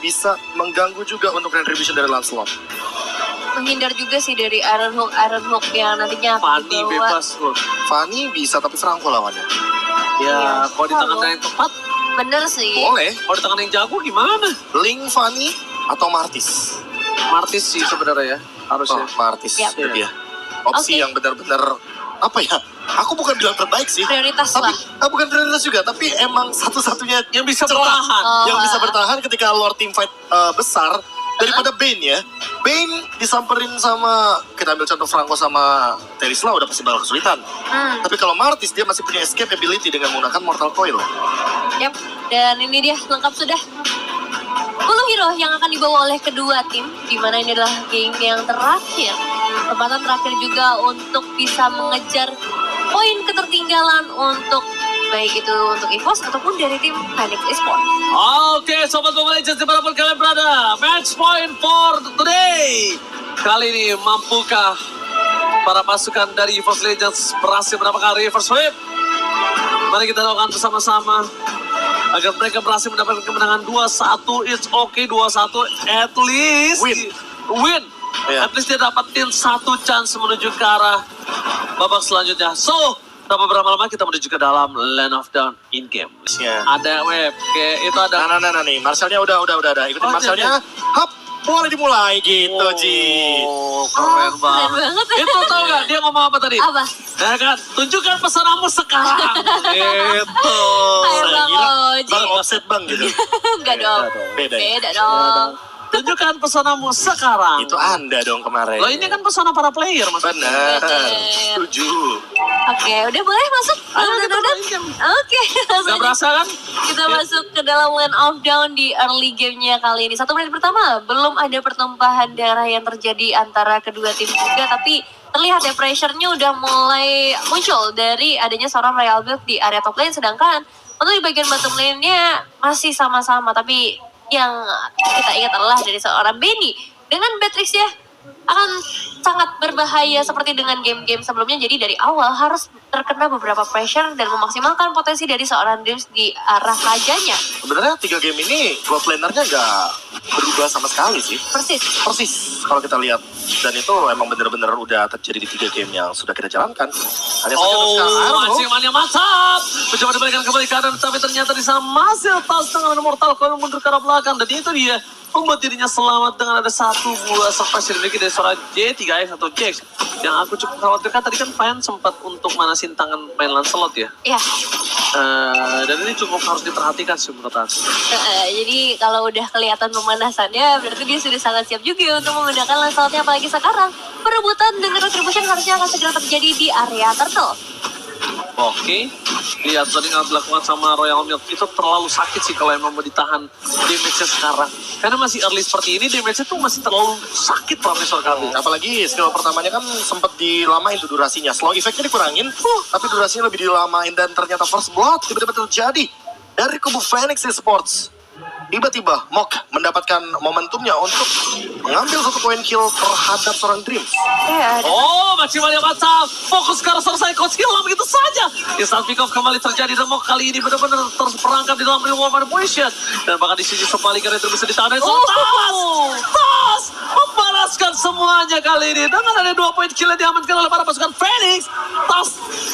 bisa mengganggu juga untuk retribution dari Lancelot. Menghindar juga sih dari Iron Hook yang nantinya akan Fanny dibawa. bebas loh. Fanny bisa, tapi Franco lawannya. Ya, kalau di tangan Halo. yang tepat, Bener sih. Boleh. kalau di tangan yang jago gimana? Link Fanny atau Martis? Martis sih sebenarnya ya, harusnya. Oh, Martis. Yap. Itu dia. Opsi Oke. yang benar-benar apa ya? Aku bukan bilang terbaik sih. Prioritas Tapi lah. bukan prioritas juga, tapi emang satu-satunya Yang bisa celah bertahan. yang bisa bertahan ketika Lord teamfight besar daripada Bane ya. Bane disamperin sama, kita ambil contoh Franco sama Terisla udah pasti bakal kesulitan. Tapi kalau Martis dia masih punya escape ability dengan menggunakan Mortal Coil. Yap. Dan ini dia lengkap sudah. 10 hero yang akan dibawa oleh kedua tim, di mana ini adalah game yang terakhir. Kesempatan terakhir juga untuk bisa mengejar poin ketertinggalan untuk baik itu untuk EVOS ataupun dari tim Phoenix Esports. Oke, Sobat Mobile Legends dimanapun kalian berada, match point for today. Kali ini mampukah para pasukan dari EVOS Legends berhasil mendapatkan reverse sweep? Mari kita doakan bersama-sama agar mereka berhasil mendapatkan kemenangan 2-1. It's okay 2-1 at least. Win. Iya. At least dia dapatin satu chance menuju ke arah babak selanjutnya. So, tanpa berlama-lama kita menuju ke dalam Land of Dawn in game. Iya. Ada web, kayak itu ada. Nah nih, Marcelnya udah. Ikutin Oh, Marcelnya. Hap, boleh dimulai gitu, Ji. Oh, keren Keren banget. banget. Itu tau gak dia ngomong apa tadi? Apa? Ya kan, tunjukkan pesananmu sekarang. Gitu. Hai, Saya Bang kira Oji. Bang offset Bang gitu. Enggak dong. Beda ya? Beda dong. Tunjukkan pesananmu sekarang. Itu Anda dong kemarin. Loh ini kan pesona para player, Mas. benar. Bener. Setuju. Oke, udah boleh masuk? Ayo, kita Udah. main game. Oke, langsung Gak aja. berasa kan? Kita masuk ke dalam Land of Dawn di early game-nya kali ini. 1 menit pertama, belum ada pertumpahan darah yang terjadi antara kedua tim juga, tapi terlihat ya pressure-nya udah mulai muncul dari adanya seorang Royal Build di area top lane, sedangkan untuk di bagian bottom lane-nya masih sama-sama, tapi yang kita ingat adalah dari seorang Benny dengan Beatrix ya akan sangat berbahaya seperti dengan game-game sebelumnya. Jadi dari awal harus terkena beberapa pressure dan memaksimalkan potensi dari seorang Dreams di arah rajanya. Sebenarnya 3 game ini gold lanernya nggak berubah sama sekali sih. Persis kalau kita lihat. Dan itu emang bener-bener udah terjadi di 3 game yang sudah kita jalankan. Hanya saja untuk sekarang, Manciman yang mantap. Mencoba dibalikan kembali ke kanan, tapi ternyata di sana masih lepas dengan Mortal Coil mundur ke arah belakang. Dan itu dia membuat dirinya selamat dengan ada 1 buah surprise dimiliki dari seorang J3X atau Jax. Yang aku cukup khawatirkan tadi kan Fan sempat untuk manasin tangan main Lancelot ya. Iya, Dan ini cukup harus diperhatikan sih menurut aku. jadi kalau udah kelihatan pemanasannya berarti dia sudah sangat siap juga untuk menggunakan Lancelotnya, apalagi sekarang perebutan dengan retribution harusnya akan segera terjadi di area turtle. Oke, lihat tadi yang dilakukan sama Royal Milk itu terlalu sakit sih kalau emang mau ditahan damage-nya sekarang. Karena masih early seperti ini, damage-nya tuh masih terlalu sakit Profesor kami. apalagi skill pertamanya kan sempat dilamain tuh durasinya. Slow effect-nya dikurangin, tapi durasinya lebih dilamain. Dan ternyata first blood tiba-tiba terjadi dari kubu Phoenix Esports. Tiba-tiba Mok mendapatkan momentumnya untuk mengambil 1 poin kill terhadap seorang Dreams. Ya, Oh, maksimalnya mantap. Fokus ke arah selesai, coach hilang begitu saja. Instant pick off kembali terjadi dan Mok kali ini benar-benar terperangkap di dalam real war manipulation. Dan bahkan di sini sebaliknya retribusi ditahan dari Tas membalaskan semuanya kali ini. Dengan ada 2 poin kill yang diamankan oleh para pasukan Phoenix. Tas,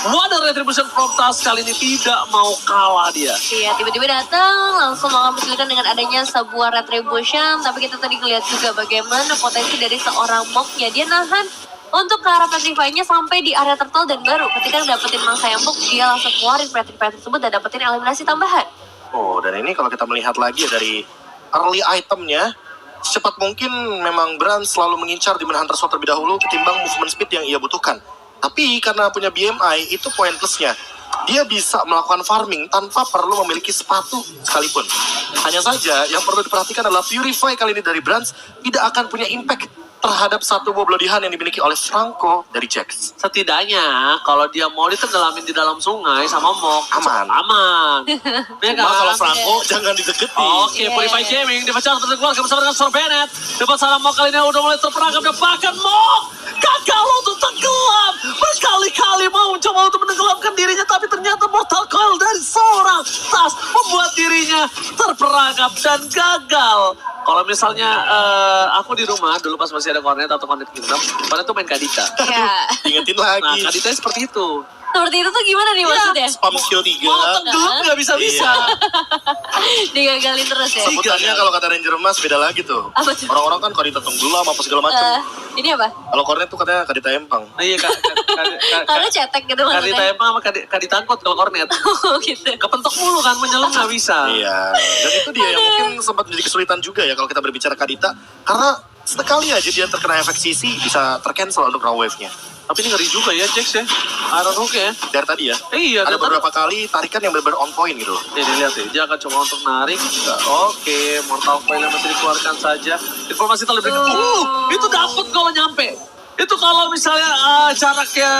wadah retribution from Tas kali ini tidak mau kalah dia. Iya, tiba-tiba datang langsung mengambilkan dengan adanya sebuah retribution, tapi kita tadi ngeliat juga bagaimana potensi dari seorang Moknya. Dia nahan untuk ke arah petrify-nya sampai di area turtle dan baru ketika dapetin mangsa yang Mok, dia langsung keluarin petrify tersebut dan dapetin eliminasi tambahan. Oh, dan ini kalau kita melihat lagi dari early itemnya, secepat mungkin memang Brand selalu mengincar di Hunter Sword terlebih dahulu ketimbang movement speed yang ia butuhkan. Tapi karena punya BMI, itu poin plusnya. Dia bisa melakukan farming tanpa perlu memiliki sepatu sekalipun. Hanya saja yang perlu diperhatikan adalah Purify kali ini dari Brands tidak akan punya impact terhadap 1 buah Bloody Hand yang dimiliki oleh Franco dari Jax. Setidaknya kalau dia mau ditengelamin di dalam sungai sama Mok, Aman. aman. Ya Cuma kalau kan? Franco jangan dideketi. Oke, Purify Gaming dipecat terkeluar bersama dengan Sir Bennett. Depan sana Mok kali ini udah mulai terperangkap dan bahkan Mok gagal untuk tenggelam. Berkali berkali-kali mau mencoba untuk menenggelamkan dirinya, tapi ternyata mortal coil dari seorang Tas membuat dirinya terperangkap dan gagal. Kalau misalnya aku di rumah dulu pas masih ada Cornet atau Cornet Kingdom, Cornet tuh main Kadita. Ya. Ingetin Nah, lagi. Kadita seperti itu. Seperti itu tuh gimana nih maksudnya? Spam skill 3. Mau tenggelam nggak bisa-bisa. Digagalin terus ya? Sebutannya kalau kata Ranger Emas beda lagi tuh. Apa tuh? Orang-orang kan Kadita tenggelam apa segala macam. Ini apa? Kalau Cornet tuh katanya Kadita Empang. Iya, Karena cetek gitu Kadita maksudnya. emang sama Kadita angkot kalau Cornet. Oh gitu. Kepentok mulu kan, menyelam nggak bisa. Iya. Dan itu dia yang mungkin sempat menjadi kesulitan juga ya kalau kita berbicara Kadita. Karena sekali aja dia terkena efek CC bisa tercancel untuk raw wave-nya. Tapi ini ngeri juga ya, Jax ya. Iron Hook ya. Dari tadi ya. Iya, Ada dari beberapa kali tarikan yang benar-benar on point gitu loh. Nih dilihat ya, dia akan coba untuk narik. Oke, Mortal Coil yang masih dikeluarkan saja. Informasi terlebih itu dapat kalau nyampe. Itu kalau misalnya jaraknya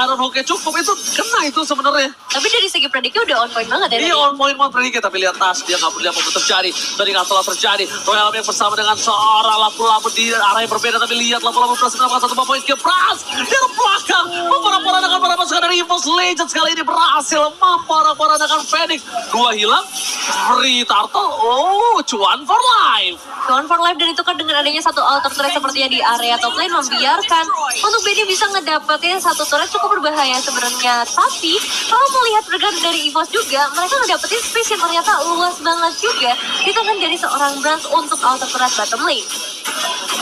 Iron Hook-nya cukup, itu kena itu sebenarnya. Tapi dari segi prediknya udah on point banget ya. Iya, on point predicate, tapi lihat Tas, dia nggak peduli apa yang terjadi. Tadi nggak telah terjadi. Royal Bank bersama dengan seorang lampu-lampu di arah yang berbeda, tapi lihat lampu-lampu berhasil mendapatkan satu poin ke Pras. Dia ke belakang, memporak-porandakan para pasukan dari EVOS Legends kali ini berhasil memporak-porandakan Phoenix. Dua hilang, Free Turtle, cuan for life. Gone for life dan itu kan dengan adanya satu alter turret sepertinya di area top lane membiarkan untuk Benny bisa ngedapetin satu turret cukup berbahaya sebenarnya. Tapi kalau melihat bergerak dari EVOS juga, mereka ngedapetin space yang ternyata luas banget juga di tangan dari seorang Brans untuk alter turret bottom lane.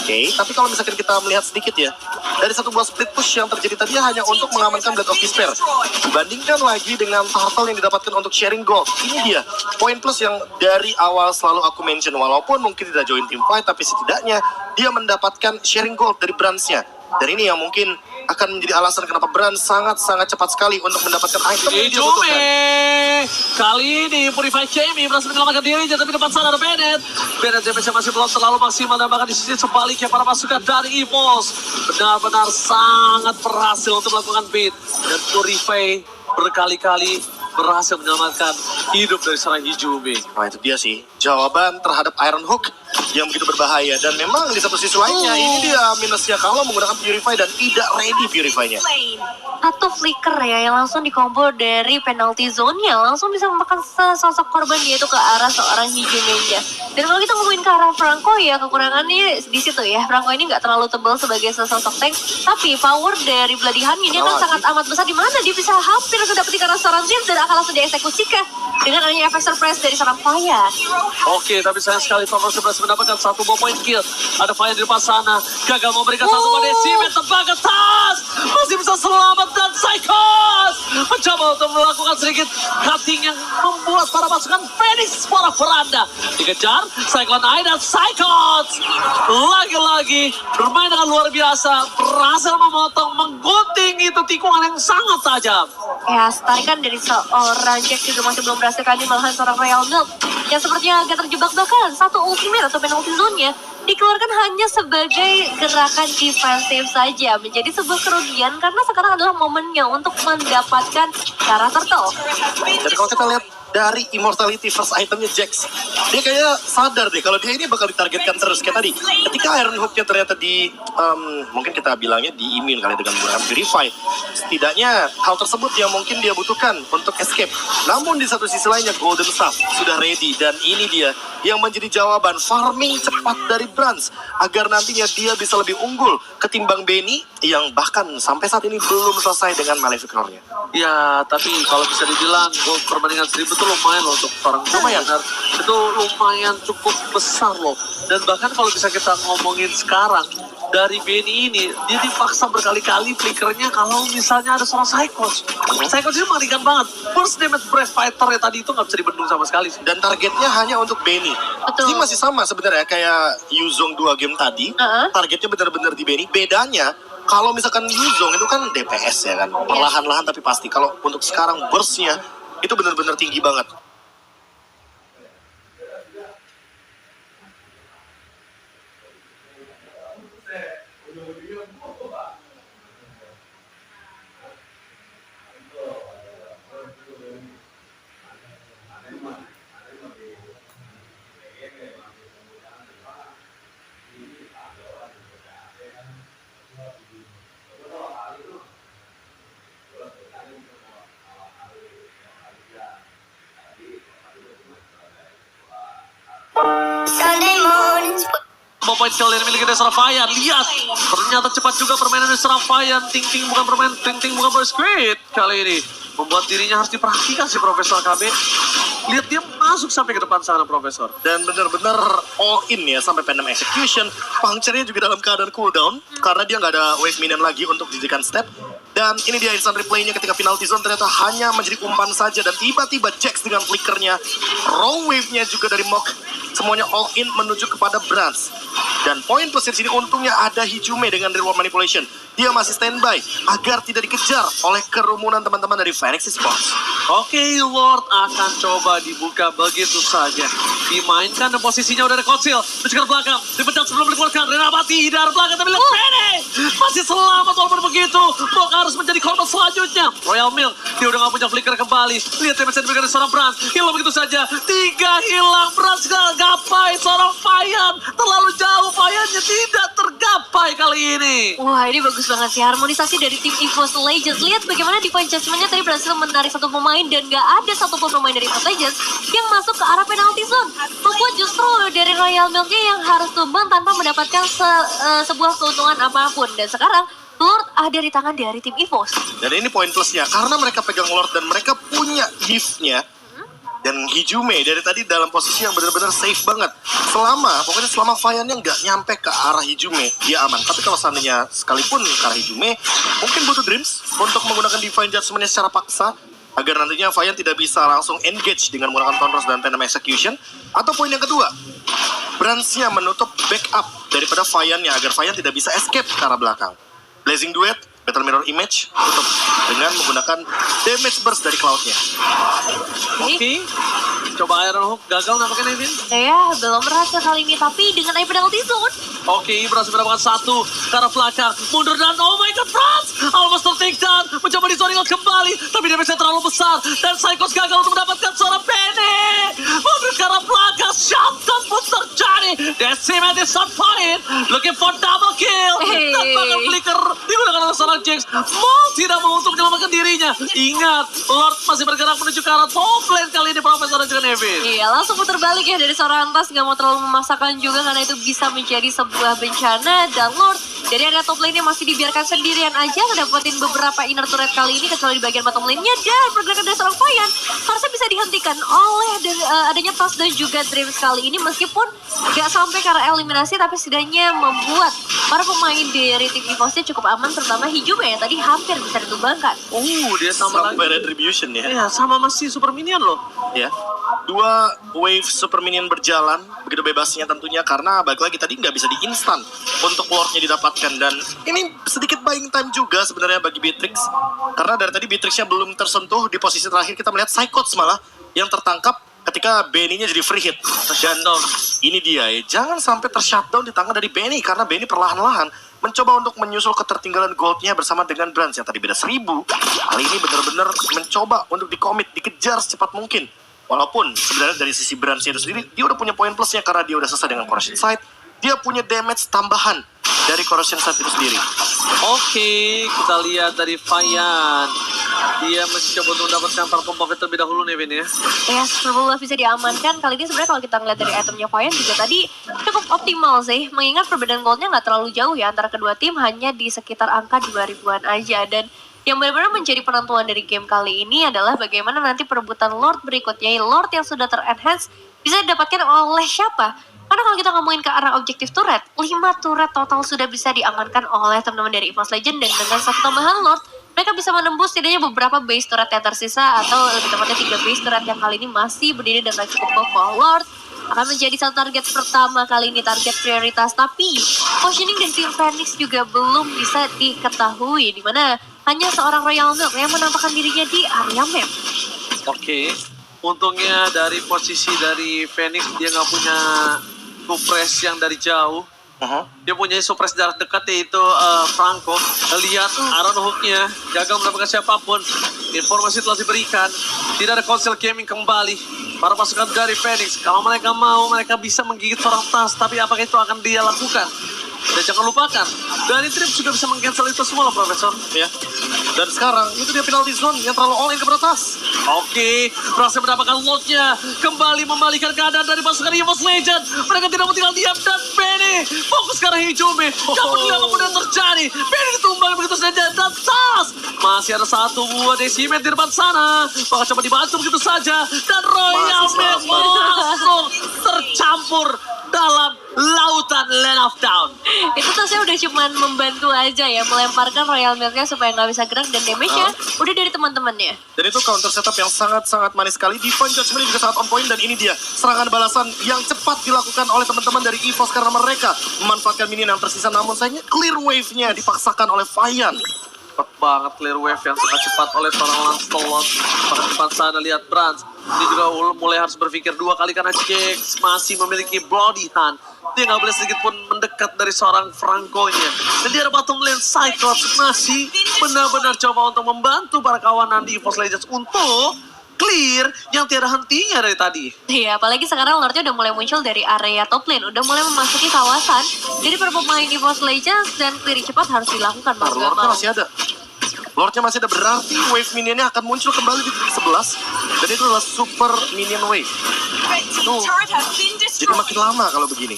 Oke, tapi kalau misalkan kita melihat sedikit ya, dari satu buah split push yang terjadi tadi hanya untuk mengamankan Blade of Despair. Dibandingkan lagi dengan turtle yang didapatkan untuk sharing gold. Ini dia, poin plus yang dari awal selalu aku mention. Walaupun mungkin tidak join team fight, tapi setidaknya dia mendapatkan sharing gold dari brands-nya. Dan ini yang mungkin akan menjadi alasan kenapa Brand sangat-sangat cepat sekali untuk mendapatkan item yang dia butuhkan. Kali ini Purify Jamie berhasil menyelamatkan dirinya, tapi depan sana ada Bennett. Bennett damage masih belum terlalu maksimal, dan bahkan di sisi sebaliknya para pasukan dari EVOS benar-benar sangat berhasil untuk melakukan beat. Dan Purify berkali-kali berhasil menyelamatkan hidup dari seorang Hijumi. Nah itu dia sih, jawaban terhadap Iron Hook yang begitu berbahaya. Dan memang di satu sisi lainnya, ini dia minusnya kalau menggunakan Purify dan tidak ready Purify-nya. Satu flicker ya yang langsung dikombo dari penalty zone-nya, langsung bisa memakan sosok korban yaitu ke arah seorang Hijumenya. Dan kalau kita ngomongin ke arah Franco ya, kekurangannya di situ ya. Franco ini nggak terlalu tebal sebagai sosok tank, tapi power dari Bloody Hand ini kan sangat amat besar, di mana dia bisa hampir mendapati karena seorang Zin dan akan langsung dieksekusikan dengan adanya efek surprise dari seorang Faya. Oke, tapi sayang sekali Thomas berhasil mendapatkan satu buah poin kill. Ada Faya di depan sana, gagal memberikan satu buah decimet tebak ke Tas. Masih bisa selamat dan Psychos mencoba untuk melakukan sedikit cutting yang membuat para pasukan Phoenix para peranda. Dikejar Cyclone Eye dan Psychos lagi-lagi bermain dengan luar biasa, berhasil memotong, menggunting itu tikungan yang sangat tajam. Ya, tarikan dari seorang Jack juga masih belum berhasil, kali malahan seorang Royal Milk yang sepertinya agak terjebak, bahkan satu ultimate atau penalty zone-nya dikeluarkan hanya sebagai gerakan defensif saja, menjadi sebuah kerugian karena sekarang adalah momennya untuk mendapatkan cara turtle. Dan kalau kita lihat dari Immortality first itemnya Jax, dia kayaknya sadar deh kalau dia ini bakal ditargetkan terus. Kayak tadi, ketika Iron Hook-nya ternyata mungkin kita bilangnya di immune kali dengan menggunakan Purify, setidaknya hal tersebut yang mungkin dia butuhkan untuk escape. Namun di satu sisi lainnya Golden Staff sudah ready, dan ini dia yang menjadi jawaban farming cepat dari Brans agar nantinya dia bisa lebih unggul ketimbang Benny yang bahkan sampai saat ini belum selesai dengan Malefic Roar-nya. Ya, tapi kalau bisa dibilang perbandingan 1000 itu lumayan loh untuk orang Lumayan. itu lumayan cukup besar loh. Dan bahkan kalau bisa kita ngomongin sekarang, dari Benny ini dia dipaksa berkali-kali flickernya kalau misalnya ada seorang Psychos. Psychos itu mengerikan banget. Burst damage Brave Fighter ya tadi itu nggak bisa dibendung sama sekali sih. Dan targetnya hanya untuk Benny. Betul. Ini masih sama sebenarnya kayak Yuzong 2 game tadi. Targetnya benar-benar di Benny. Bedanya kalau misalkan Yuzong itu kan DPS ya kan, perlahan-lahan tapi pasti. Kalau untuk sekarang burstnya itu benar-benar tinggi banget. Mau poin kill yang dimiliki dari Serafayan. Lihat, ternyata cepat juga permainan dari Serafayan. Ting-ting bukan permain, ting-ting bukan boy squid. Kali ini membuat dirinya harus diperhatikan si Profesor KB. Lihat dia masuk sampai ke depan sana, Profesor. Dan benar-benar all in ya sampai Phantom Execution. Puncture-nya juga dalam keadaan cooldown karena dia nggak ada wave minion lagi untuk dijadikan step. Dan ini dia instant replay-nya ketika penalty zone ternyata hanya menjadi umpan saja. Dan tiba-tiba Jax dengan flickernya, raw wave-nya juga dari Mok. Semuanya all in menuju kepada Brands. Dan poin plus di sini untungnya ada Hijume dengan reward manipulation. Dia masih standby agar tidak dikejar oleh kerumunan teman-teman dari Phoenix Esports. Oke, Lord akan coba dibuka begitu saja. Dimainkan dan posisinya udah ada Kocil. Menuju ke belakang, dipecat sebelum dikeluarkan. Renabati dari belakang, tapi lihat Pene masih selamat walaupun begitu. Mok harus menjadi korban selanjutnya. Royal Milk, dia udah gak punya flicker kembali. Lihat damage yang diberikan dari seorang Brands. Hilang begitu saja. 3 hilang. Brands gapai seorang Fayan. Terlalu jauh, Fayannya tidak tergapai kali ini. Wah, ini bagus banget sih harmonisasi dari tim EVOS Legends. Lihat bagaimana Divine Judgment-nya tadi berhasil menarik satu pemain dan gak ada satupun pemain dari EVOS Legends yang masuk ke arah penalty zone. Membuat justru dari Royal Milk-nya yang harus tumbang tanpa mendapatkan sebuah keuntungan apapun. Dan sekarang Lord ada di tangan dari tim EVOS. Dan ini poin plusnya karena mereka pegang Lord dan mereka punya gift-nya. Dan Hijume dari tadi dalam posisi yang benar-benar safe banget. Pokoknya selama Fayannya nggak nyampe ke arah Hijume, dia aman. Tapi kalau seandainya sekalipun ke arah Hijume, mungkin butuh Dreams untuk menggunakan Divine Judgment-nya secara paksa, agar nantinya Fayan tidak bisa langsung engage dengan menggunakan Thunderous dan Phantom Execution. Atau poin yang kedua, Brands-nya menutup backup daripada Fayannya agar Fayan tidak bisa escape ke arah belakang. Blazing Duet, Battle Mirror Image tutup dengan menggunakan damage burst dari cloud-nya. Oke, coba Iron Hook gagal nampaknya Nevin. Ya, belum berhasil kali ini, tapi dengan penalty zone. Oke, berhasil mendapatkan satu ke arah belakang. Mundur dan oh my god, Franz! Almost take down. Mencoba disoringan kembali, tapi damage-nya terlalu besar. Dan Psychos gagal untuk mendapatkan seorang Penny. Mundur ke arah belakang, shotgun pun terjadi. Decimated Sunfire, looking for double kill. Tampakan flicker digunakan oleh seorang Jax. Mau tidak mau untuk menyelamatkan dirinya. Ingat, Lord masih bergerak menuju ke arah top lane kali ini, Profesor dan juga Nevin. Iya, langsung putar balik ya dari seorang Tas. Gak mau terlalu memaksakan juga karena itu bisa menjadi sebuah bencana. Dan Lord dari area top lane-nya masih dibiarkan sendirian aja. Ngedapetin beberapa inner turret kali ini kecuali di bagian bottom lane-nya. Dan pergerakan dari seorang Fayan harusnya bisa dihentikan oleh adanya Tas dan juga Dreams kali ini. Meskipun gak sampai ke arah eliminasi, tapi setidaknya membuat para pemain dari tim EVOS-nya cukup aman. Terutama Hijume yang tadi hampir bisa ditumbangkan. Dia sama Sampai lagi. retribution ya. Iya, sama masih Super Minion loh. Ya, 2 wave super minion berjalan begitu bebasnya tentunya karena balik lagi tadi nggak bisa di instan untuk Lordnya didapatkan. Dan ini sedikit buying time juga sebenarnya bagi Beatrix karena dari tadi Beatrixnya belum tersentuh. Di posisi terakhir kita melihat Psychots malah yang tertangkap ketika Benny-nya jadi free hit. Shutdown. Ini dia ya, jangan sampai tershutdown di tangan dari Benny karena Benny perlahan-lahan mencoba untuk menyusul ketertinggalan goldnya bersama dengan Brands yang tadi beda 1000. Kali ini benar-benar mencoba untuk dikomit, dikejar secepat mungkin. Walaupun sebenarnya dari sisi Brands itu sendiri, dia udah punya poin plusnya karena dia udah selesai dengan Corrosion Sight. Dia punya damage tambahan dari Corrosion Sight itu sendiri. Oke, kita lihat dari Fayan. Dia masih coba untuk mendapatkan parfum buff terlebih dahulu nih, Vin ya. Ya, Purple Buff bisa diamankan. Kali ini sebenarnya kalau kita ngeliat dari itemnya Fayan juga tadi cukup optimal sih. Mengingat perbedaan goldnya nggak terlalu jauh ya antara kedua tim, hanya di sekitar angka 2000-an aja. Dan yang benar-benar menjadi penentuan dari game kali ini adalah bagaimana nanti perebutan Lord berikutnya. Lord yang sudah ter-enhance bisa didapatkan oleh siapa? Karena kalau kita ngomongin ke arah objektif turret, 5 turret total sudah bisa diamankan oleh teman-teman dari EVOS Legend. Dan dengan satu tambahan Lord, mereka bisa menembus setidaknya beberapa base turret yang tersisa, atau lebih tepatnya 3 base turret yang kali ini masih berdiri dengan cukup kokoh. Lord akan menjadi satu target pertama kali ini, target prioritas. Tapi positioning dari tim Phoenix juga belum bisa diketahui, dimana hanya seorang Royal Milk yang menampakkan dirinya di area map. Oke, untungnya dari posisi dari Phoenix dia nggak punya suppress yang dari jauh. Dia punya suppress jarak dekat yaitu Franco. Lihat Iron Hook-nya gagal mendapatkan siapapun. Informasi telah diberikan. Tidak ada konsel gaming kembali. Para pasukan dari Phoenix, kalau mereka mau, mereka bisa menggigit seorang Tas. Tapi apakah itu akan dia lakukan? Dan jangan lupakan, dari trip juga bisa meng-cancel itu semua loh, Profesor. Ya, Dan sekarang itu dia penalty zone yang terlalu all in ke atas. Oke, berhasil mendapatkan lotnya. Kembali membalikan keadaan dari pasukan EVOS Legend. Mereka tidak mau tinggal diam dan Benny fokus ke arah Hijume. Gak peduli apapun yang terjadi. Benny ditumbang begitu saja dan tas. Masih ada satu buah decimet di depan sana. Bakal coba dibantu begitu saja. Dan Royal Masih Mate langsung tercampur dalam lautan Land of Down. Itu tasnya udah cuman membantu aja ya, melemparkan Royal Milk-nya supaya nggak bisa gerak dan damage-nya udah dari teman-temannya. Dan itu counter setup yang sangat-sangat manis sekali. Divine Judgment juga sangat on point. Dan ini dia serangan balasan yang cepat dilakukan oleh teman-teman dari EVOS. Karena mereka memanfaatkan minion yang tersisa. Namun sayangnya clear wave-nya dipaksakan oleh Vian. Cepat banget clear wave yang sangat cepat oleh seorang Lancelot. Bahkan depan sana lihat Brans. Dia juga mulai harus berpikir dua kali karena Jax masih memiliki Bloody Hand. Dia nggak boleh sedikit pun mendekat dari seorang Franco-nya. Dan dia ada bottom lane Cyclops masih benar-benar coba untuk membantu para kawanan di EVOS Legends untuk clear yang tiada hentinya dari tadi. Iya, apalagi sekarang Lordnya udah mulai muncul dari area top lane, udah mulai memasuki kawasan. Jadi para pemain EVOS Legends dan clear cepat harus dilakukan, Mas Lordnya Gamal. masih ada. Lordnya masih ada, berarti wave minionnya akan muncul kembali di titik 11. Dan itu adalah super minion wave. Jadi makin lama kalau begini.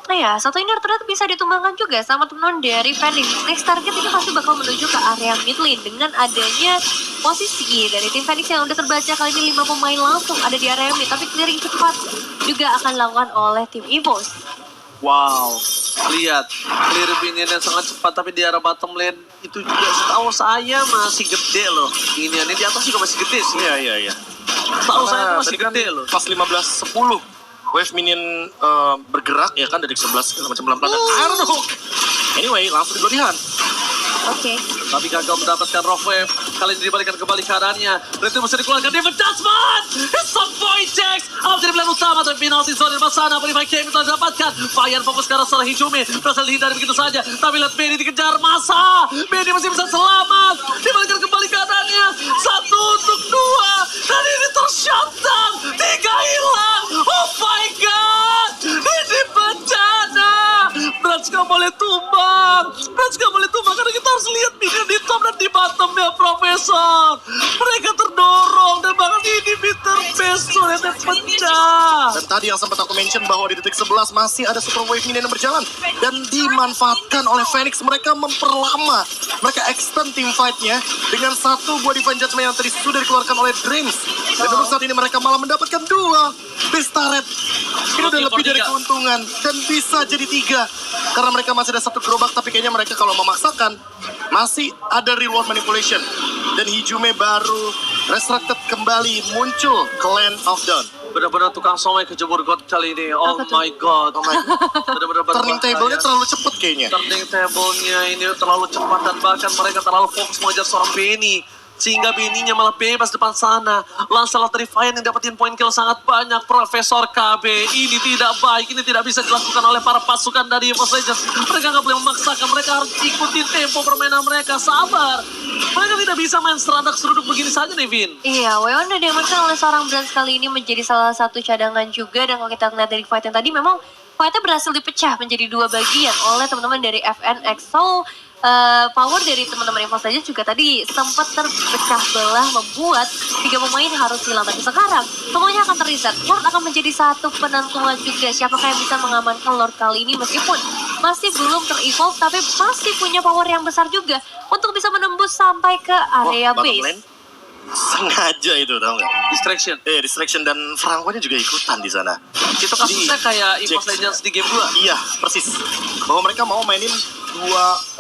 Nah ya, satu ini ternyata bisa ditumbangkan juga sama teman dari Phoenix. Next target ini pasti bakal menuju ke area mid lane dengan adanya posisi dari tim Phoenix yang udah terbaca kali ini 5 pemain langsung ada di area mid. Tapi clearing cepat juga akan dilakukan oleh tim EVOS. Wow, lihat clear minionnya sangat cepat tapi di arah bottom lane itu juga setahu saya masih gede loh. Ini di atas juga masih gede sih. Iya. Setahu saya itu masih Tadi kan gede loh. pas 15-10 wave minion bergerak ya kan dari 11 segala macam pelan-pelan. I don't know. Anyway, langsung di Bloody Hand. Oke. Tapi gagal mendapatkan rock wave. Kali ini dibalikan kembali keadaannya. Berarti bisa dikeluarkan David Dustman. It's some point Jax. Out dari belakang utama tapi penalti zone di sana. Bonify Kemi telah didapatkan. Fayan fokus ke arah seorang Hijume. Berhasil dihindari begitu saja. Tapi lihat Benny dikejar masa. Benny masih bisa selamat. Dibalikan kembali keadaannya. 1 untuk 2. Dan ini tershutdown. 3 hilang. Oh my god. Ini bencana. Brans gak boleh tumbang. Brans gak boleh tumbang karena kita harus lihat minion di top dan di bottom ya Profesor. Mereka terdorong dan bahkan ini Peter Peso yang pecah. Dan tadi yang sempat aku mention bahwa di detik 11 masih ada super wave minion yang berjalan. Dan dimanfaatkan oleh Phoenix. Mereka memperlama. Mereka extend team fight-nya dengan 1 buah Divine Judgment yang tadi sudah dikeluarkan oleh Dreams. Dan untuk saat ini mereka malah mendapatkan 2 Beast Turret. Ini udah lebih dari keuntungan. Dan bisa jadi 3. Karena mereka masih ada 1 gerobak. Tapi kayaknya mereka kalau memaksakan masih ada reward manipulation. Dan Hijume baru resurrected kembali muncul ke Land of Dawn. Benar-benar tukang somai kejebur God kali ini. Oh my god. Benar-benar Turning table-nya terlalu cepet kayaknya. Turning table-nya ini terlalu cepat dan bahkan mereka terlalu fokus mengejar seorang Benny. Sehingga Benny-nya malah bebas depan sana. Lancelot dari Vian yang dapetin poin kill sangat banyak. Profesor KB, ini tidak baik. Ini tidak bisa dilakukan oleh para pasukan dari EVOS Legends. Mereka nggak boleh memaksakan. Mereka harus ikuti tempo permainan mereka. Sabar. Mereka tidak bisa main serandak seruduk begini saja nih, Vin. Iya, Weon udah diamankan oleh seorang Brans kali ini menjadi salah satu cadangan juga. Dan kalau kita lihat dari fight yang tadi, memang fightnya berhasil dipecah menjadi 2 bagian oleh teman-teman dari FNX. So, power dari teman-teman EVOS Legends juga tadi sempat terpecah belah membuat 3 pemain harus hilang. Tapi sekarang semuanya akan terreset. Lord akan menjadi satu penentuan juga siapakah yang bisa mengamankan Lord kali ini meskipun masih belum ter-evolve tapi masih punya power yang besar juga untuk bisa menembus sampai ke area bottom base. lane sengaja itu, tau nggak? Distraction. Distraction dan Franco-nya juga ikutan di sana. Itu kasusnya kayak EVOS Jax. Legends di game 2. Iya, persis. Bahwa mereka mau mainin 2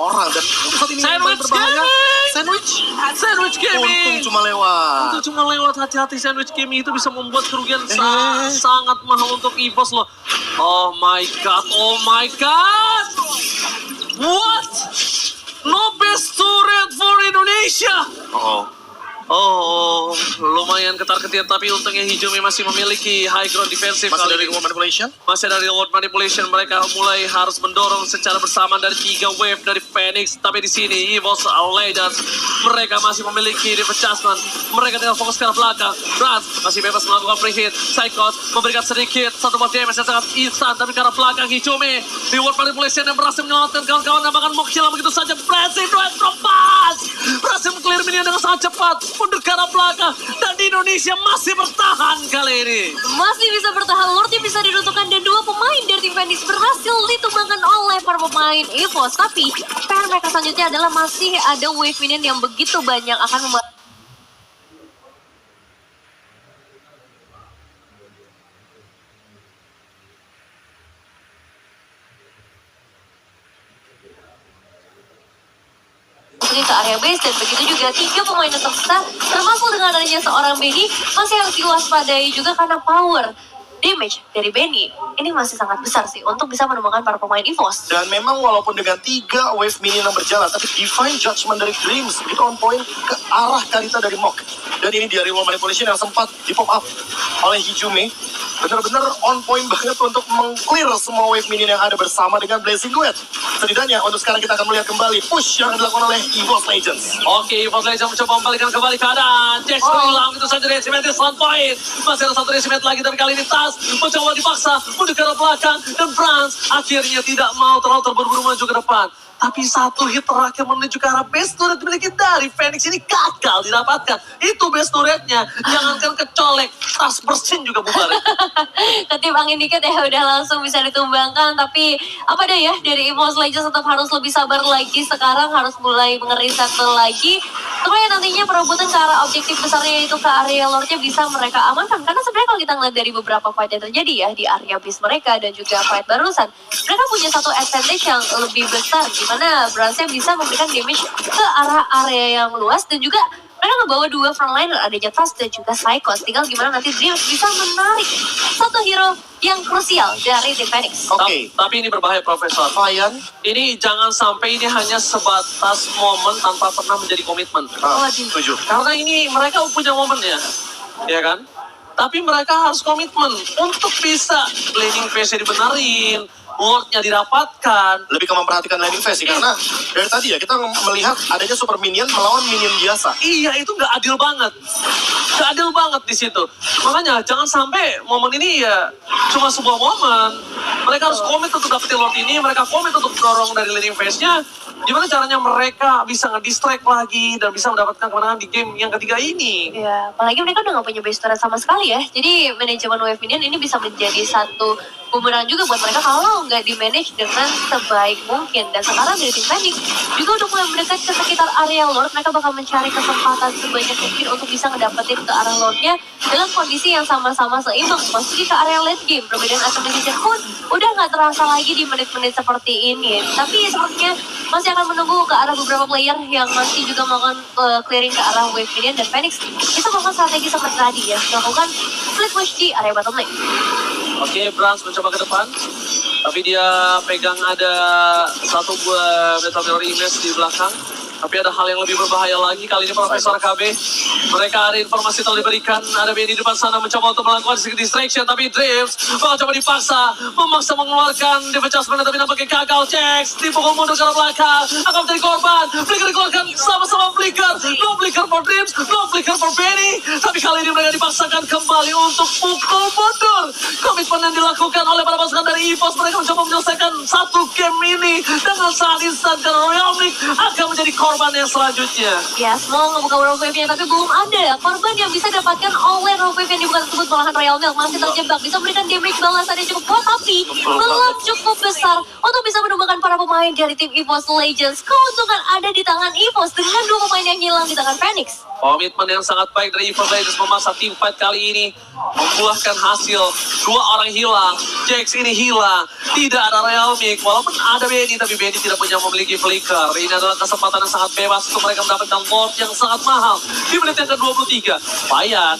orang dan untuk saat ini yang paling Sandwich berbahaya gaming! Sandwich. Gaming! Untung cuma lewat. Itu cuma lewat, hati-hati Sandwich Gaming itu bisa membuat kerugian sangat mahal untuk EVOS loh. Oh my god, oh my god! What? No best turret for Indonesia! Oh, Oh, lumayan ketar-ketir, tapi untungnya Hijumi masih memiliki high ground defensive. Masih kali dari ini. Reward Manipulation. Masih dari World Manipulation, mereka mulai harus mendorong secara bersamaan dari 3 wave dari Phoenix. Tapi di sini EVOS Legends, mereka masih memiliki defense adjustment. Mereka tinggal fokus ke arah belakang. Brans masih bebas melakukan free hit. Psychos memberikan sedikit satu buah damage yang sangat instan, tapi ke arah belakang Hijumi di World Manipulation yang berhasil menyelamatkan kawan-kawan dan bahkan Mokhila begitu saja. Blessing Duet Propas berhasil meng-clear minion dengan sangat cepat, mundur ke arah belakang, dan di Indonesia masih bertahan kali ini. Masih bisa bertahan, Lordnya bisa diruntuhkan dan 2 pemain dari tim Phoenix berhasil ditumbangkan oleh para pemain EVOS. Tapi PR mereka selanjutnya adalah masih ada wave minion yang begitu banyak akan membuat ke area base, dan begitu juga 3 pemain yang tersisa termasuk dengan adanya seorang Benny masih harus diwaspadai juga karena power damage dari Benny ini masih sangat besar sih untuk bisa menemukan para pemain EVOS. Dan memang walaupun dengan 3 wave minion yang berjalan, tapi Divine Judgment dari Dreams begitu on point ke arah Karita dari Mok. Dan ini dari Reward Manipulation yang sempat di pop up oleh Hijumi. Benar-benar on point banget untuk meng-clear semua wave minion yang ada bersama dengan Blazing Duet. Setidaknya untuk sekarang kita akan melihat kembali push yang dilakukan oleh EVOS Legends. Oke, EVOS Legends mencoba membalikan kembali keadaan. Jax hilang itu saja decimated front point. Masih ada 1 decimated lagi, tapi kali ini Tas mencoba dipaksa mundur ke arah belakang, dan Brans akhirnya tidak mau terlalu terburu-buru maju ke depan. Tapi 1 hit terakhir menuju ke arah base turret dimiliki dari Phoenix ini gagal didapatkan. Itu base turretnya, jangankan kecolek, Tas bersin juga bubar. Ketip angin dikit ya udah langsung bisa ditumbangkan. Tapi apa daya, dari EVOS Legends tetap harus lebih sabar lagi. Sekarang harus mulai mengerisettle lagi supaya nantinya perebutan ke arah objektif besarnya yaitu ke area Lordnya bisa mereka amankan. Karena sebenarnya kalau kita ngeliat dari beberapa fight yang terjadi ya di area base mereka dan juga fight barusan, mereka punya satu advantage yang lebih besar mana Bransnya bisa memberikan damage ke arah area yang luas, dan juga mereka ngebawa 2 frontliner, adanya Tas dan juga Psychos. Tinggal gimana nanti Dreams bisa menarik satu hero yang krusial dari tim Phoenix. Oke. Tapi ini berbahaya, Profesor. Ryan, Ini jangan sampai ini hanya sebatas momen tanpa pernah menjadi komitmen. setuju. Karena ini mereka punya momennya, ya kan? Tapi mereka harus komitmen untuk bisa laning phase dibenerin, wardnya didapatkan. Lebih ke memperhatikan landing phase sih, karena dari tadi ya kita melihat adanya super minion melawan minion biasa. Iya, itu nggak adil banget. Nggak adil banget di situ. Makanya jangan sampai momen ini ya cuma sebuah momen. Mereka harus komit untuk dapetin Lord ini, mereka komit untuk dorong dari leading phase-nya. Gimana caranya mereka bisa nge-distract lagi dan bisa mendapatkan kemenangan di game yang ketiga ini. Ya, apalagi mereka udah gak punya base turret sama sekali ya. Jadi manajemen wave minion ini bisa menjadi satu bumerang juga buat mereka kalau nggak di-manage dengan sebaik mungkin. Dan sekarang dari tim Phoenix juga udah mulai mendekat ke sekitar area Lord. Mereka bakal mencari kesempatan sebanyak mungkin untuk bisa ngedapetin ke arah Lordnya dalam kondisi yang sama-sama seimbang. Masuki ke area late game. Perbedaan item decision pun udah nggak terasa lagi di menit-menit seperti ini. Tapi sepertinya masih akan menunggu ke arah beberapa player yang masih juga melakukan clearing ke arah wave minion, dan Phoenix bisa melakukan strategi seperti tadi ya, melakukan split push di area bottom lane. Oke, Brans mencoba ke depan. Tapi dia pegang ada satu buah Metal Mirror Image di belakang. Tapi ada hal yang lebih berbahaya lagi. Kali ini Profesor KB. Mereka ada informasi telah diberikan. Ada Benny di depan sana mencoba untuk melakukan distraction. Tapi Dreams coba dipaksa. Memaksa mengeluarkan defense adjustment. Tapi nampaknya gagal. Jax dipukul mundur ke arah belakang. Akan menjadi korban. Flicker dikeluarkan sama-sama Flicker. No Flicker for Dreams. No Flicker for Benny. Tapi kali ini mereka dipaksakan kembali untuk pukul mundur. Komitmen yang dilakukan oleh para pasukan dari EVOS. Mereka mencoba menyelesaikan satu game ini dengan sangat instan. Karena Royal Mix akan menjadi korban yang selanjutnya. Ya, mau ngebuka Rogue Wave-nya, tapi belum ada korban yang bisa dapatkan oleh Rogue Wave yang dibuka tersebut. Malahan Royal Milk masih terjebak, bisa memberikan damage balasan yang cukup kuat, tapi belum cukup besar untuk bisa menumbangkan para pemain dari tim EVOS Legends. Keuntungan ada di tangan EVOS dengan 2 pemain yang hilang di tangan Phoenix. Komitmen yang sangat baik dari EVOS Legends memaksa tim fight kali ini membuahkan hasil. 2 orang hilang, Jax ini hilang, tidak ada Royal Mix. Walaupun ada Benny, tapi Benny tidak punya memiliki flicker. Ini adalah kesempatan yang sangat sangat bebas untuk mereka mendapatkan Lord yang sangat mahal. Di menit yang ke-23, Fayan.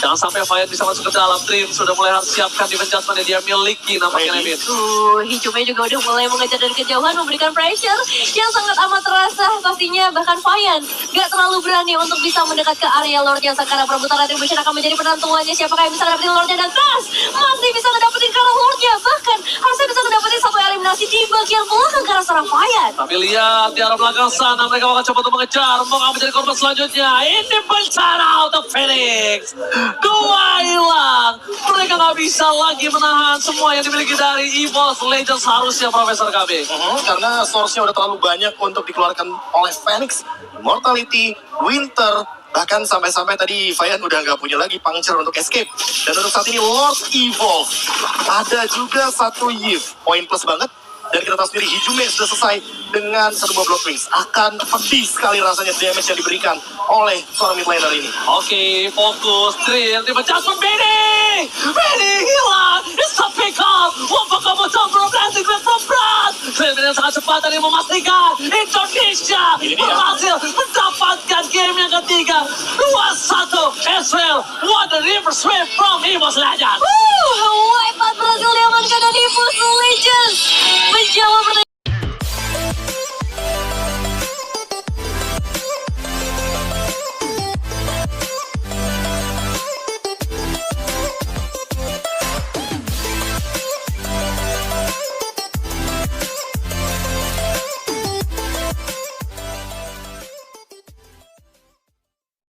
Jangan sampai Fayan bisa masuk ke dalam. Dream sudah mulai harus siapkan defense adjustment yang dia miliki nampaknya Nevin. Hijaunya juga udah mulai mengejar dari kejauhan, memberikan pressure yang sangat amat terasa. Pastinya bahkan Fayan gak terlalu berani untuk bisa mendekat ke area Lordnya. Sekarang perebutan Retribution akan menjadi penentuannya. Siapakah yang bisa dapetin Lordnya, dan Tas masih bisa ngedapetin ke arah Lordnya. Bahkan harusnya bisa ngedapetin satu eliminasi di bagian belakang ke arah serang Fayan. Tapi lihat di arah belakang sana, mereka akan coba untuk mengejar. Mau menjadi korban selanjutnya. Ini bencana untuk Phoenix. Dua hilang. Mereka nggak bisa lagi menahan semua yang dimiliki dari EVOS Legends harusnya, Profesor KB. Karena source-nya udah terlalu banyak untuk dikeluarkan oleh Phoenix. Immortality, Winter, bahkan sampai-sampai tadi Fayan udah nggak punya lagi puncture untuk escape. Dan untuk saat ini Lord Evolve. Ada juga satu Yves. Poin plus banget. Dan kita tahu sendiri Hijume sudah selesai dengan satu buah block wings. Akan pedih sekali rasanya damage yang diberikan oleh seorang mid laner ini. Oke, fokus, Dream, tiba Jasmine, Benny hilang, it's a pick up, Wampa kamu from Blazing from Brad. Dream yang sangat cepat tadi memastikan Indonesia berhasil mendapatkan game yang ketiga, 2-1 as well. What a river sweep from EVOS Legends. Wipeout berhasil diamankan dan EVOS Legends menjauh